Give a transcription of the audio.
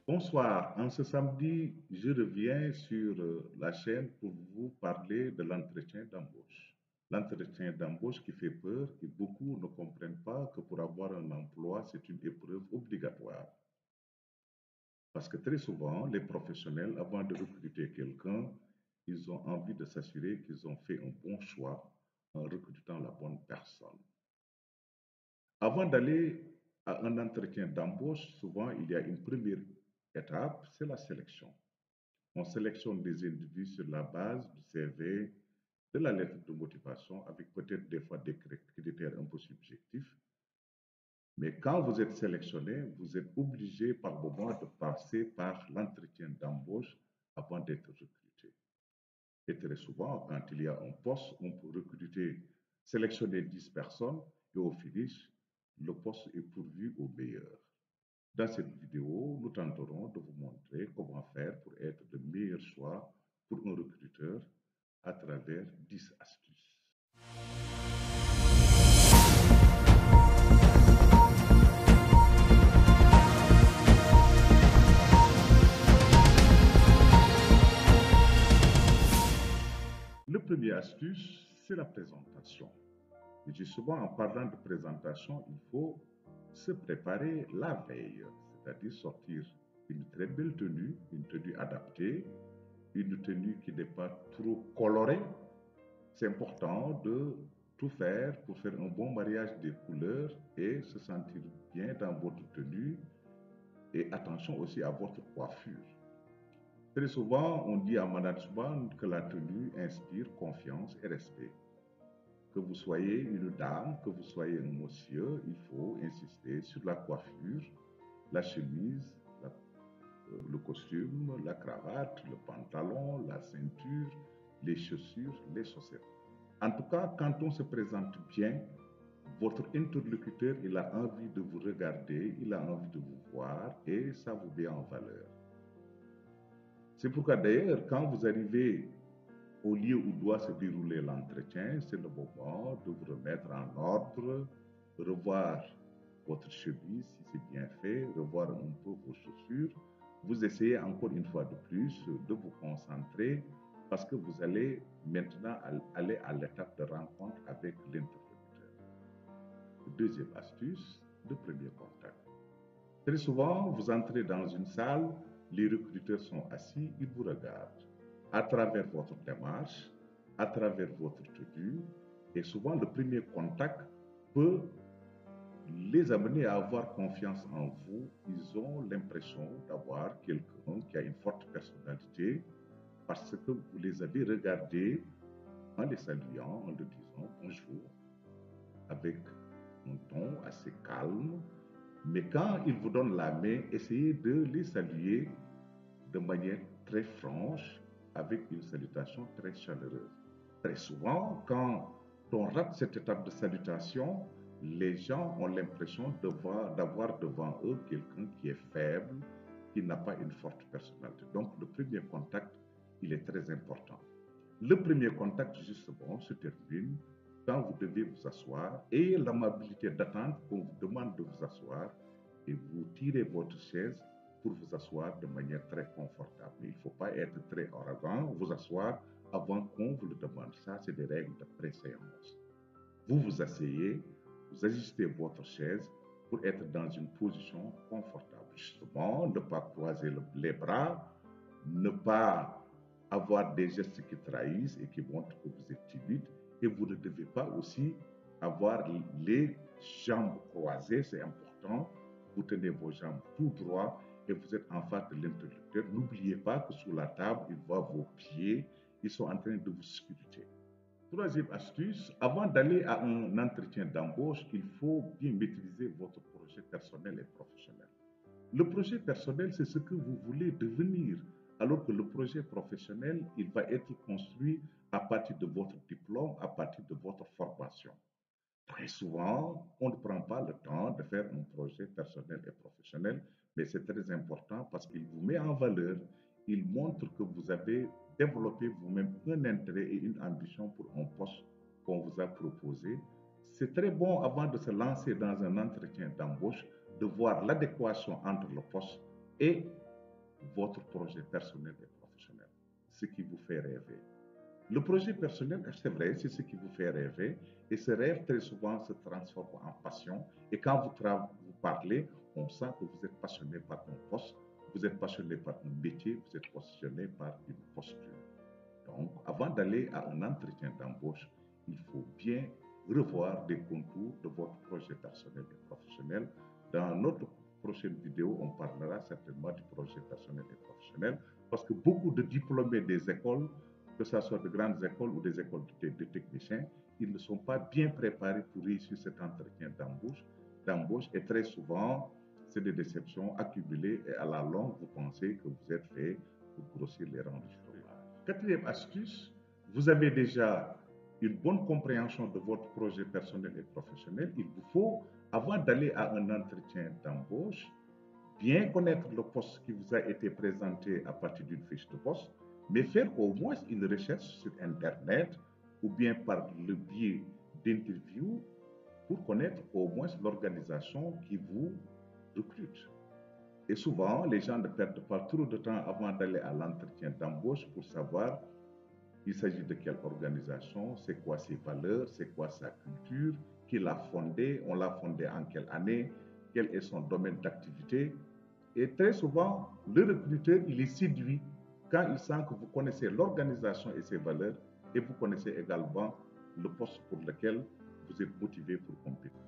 Bonsoir. En ce samedi, je reviens sur la chaîne pour vous parler de l'entretien d'embauche. L'entretien d'embauche qui fait peur et beaucoup ne comprennent pas que pour avoir un emploi, c'est une épreuve obligatoire. Parce que très souvent, les professionnels, avant de recruter quelqu'un, ils ont envie de s'assurer qu'ils ont fait un bon choix en recrutant la bonne personne. Avant d'aller à un entretien d'embauche, souvent, il y a une première étape, c'est la sélection. On sélectionne des individus sur la base du CV, de la lettre de motivation, avec peut-être des fois des critères un peu subjectifs. Mais quand vous êtes sélectionné, vous êtes obligé par moment de passer par l'entretien d'embauche avant d'être recruté. Et très souvent, quand il y a un poste, on peut recruter, sélectionner 10 personnes et au finish, le poste est pourvu au meilleur. Dans cette vidéo, nous tenterons de vous montrer comment faire pour être le meilleur choix pour un recruteur à travers 10 astuces. Le premier astuce, c'est la présentation. Je dis souvent en parlant de présentation, il faut se préparer la veille, c'est-à-dire sortir une très belle tenue, une tenue adaptée, une tenue qui n'est pas trop colorée. C'est important de tout faire pour faire un bon mariage des couleurs et se sentir bien dans votre tenue. Et attention aussi à votre coiffure. Très souvent, on dit en management que la tenue inspire confiance et respect. Que vous soyez une dame, que vous soyez un monsieur, il faut insister sur la coiffure, la chemise, le costume, la cravate, le pantalon, la ceinture, les chaussures, les chaussettes. En tout cas, quand on se présente bien, votre interlocuteur, il a envie de vous regarder, il a envie de vous voir et ça vous met en valeur. C'est pourquoi d'ailleurs, quand vous arrivez au lieu où doit se dérouler l'entretien, c'est le moment de vous remettre en ordre, revoir votre chemise si c'est bien fait, revoir un peu vos chaussures. Vous essayez encore une fois de plus de vous concentrer parce que vous allez maintenant aller à l'étape de rencontre avec l'interlocuteur. Deuxième astuce, le premier contact. Très souvent, vous entrez dans une salle, les recruteurs sont assis, ils vous regardent à travers votre démarche, à travers votre tenue, et souvent le premier contact peut les amener à avoir confiance en vous. Ils ont l'impression d'avoir quelqu'un qui a une forte personnalité parce que vous les avez regardés en les saluant, en leur disant bonjour, avec un ton assez calme. Mais quand ils vous donnent la main, essayez de les saluer de manière très franche, avec une salutation très chaleureuse. Très souvent, quand on rate cette étape de salutation, les gens ont l'impression d'avoir devant eux quelqu'un qui est faible, qui n'a pas une forte personnalité. Donc, le premier contact, il est très important. Le premier contact, justement, se termine quand vous devez vous asseoir. Ayez l'amabilité d'attendre qu'on vous demande de vous asseoir et vous tirez votre chaise pour vous asseoir de manière très confortable. Il ne faut pas être très arrogant, vous asseoir avant qu'on vous le demande. Ça, c'est des règles de préséance. Vous vous asseyez, vous ajustez votre chaise pour être dans une position confortable. Justement, ne pas croiser les bras, ne pas avoir des gestes qui trahissent et qui montrent que vous êtes timide. Et vous ne devez pas aussi avoir les jambes croisées, c'est important. Vous tenez vos jambes tout droit et vous êtes en face de l'interlocuteur. N'oubliez pas que sous la table, il voit vos pieds, ils sont en train de vous scruter. Troisième astuce, avant d'aller à un entretien d'embauche, il faut bien maîtriser votre projet personnel et professionnel. Le projet personnel, c'est ce que vous voulez devenir, alors que le projet professionnel, il va être construit à partir de votre diplôme, à partir de votre formation. Très souvent, on ne prend pas le temps de faire un projet personnel et professionnel, mais c'est très important parce qu'il vous met en valeur, il montre que vous avez développé vous-même un intérêt et une ambition pour un poste qu'on vous a proposé. C'est très bon avant de se lancer dans un entretien d'embauche de voir l'adéquation entre le poste et votre projet personnel et professionnel, ce qui vous fait rêver. Le projet personnel, c'est vrai, c'est ce qui vous fait rêver. Et ce rêve, très souvent, se transforme en passion. Et quand vous parlez, on sent que vous êtes passionné par un poste, vous êtes passionné par un métier, vous êtes passionné par une posture. Donc, avant d'aller à un entretien d'embauche, il faut bien revoir les contours de votre projet personnel et professionnel. Dans notre prochaine vidéo, on parlera certainement du projet personnel et professionnel parce que beaucoup de diplômés des écoles, que ce soit de grandes écoles ou des écoles de techniciens, ils ne sont pas bien préparés pour réussir cet entretien d'embauche et très souvent, c'est des déceptions accumulées et à la longue, vous pensez que vous êtes fait pour grossir les rangs du chômage. Quatrième astuce, vous avez déjà une bonne compréhension de votre projet personnel et professionnel. Il vous faut, avant d'aller à un entretien d'embauche, bien connaître le poste qui vous a été présenté à partir d'une fiche de poste, mais faire au moins une recherche sur Internet ou bien par le biais d'interviews pour connaître au moins l'organisation qui vous recrute. Et souvent, les gens ne perdent pas trop de temps avant d'aller à l'entretien d'embauche pour savoir il s'agit de quelle organisation, c'est quoi ses valeurs, c'est quoi sa culture, qui l'a fondée, on l'a fondée en quelle année, quel est son domaine d'activité. Et très souvent, le recruteur, il est séduit quand il sent que vous connaissez l'organisation et ses valeurs et vous connaissez également le poste pour lequel vous êtes motivé pour compétir.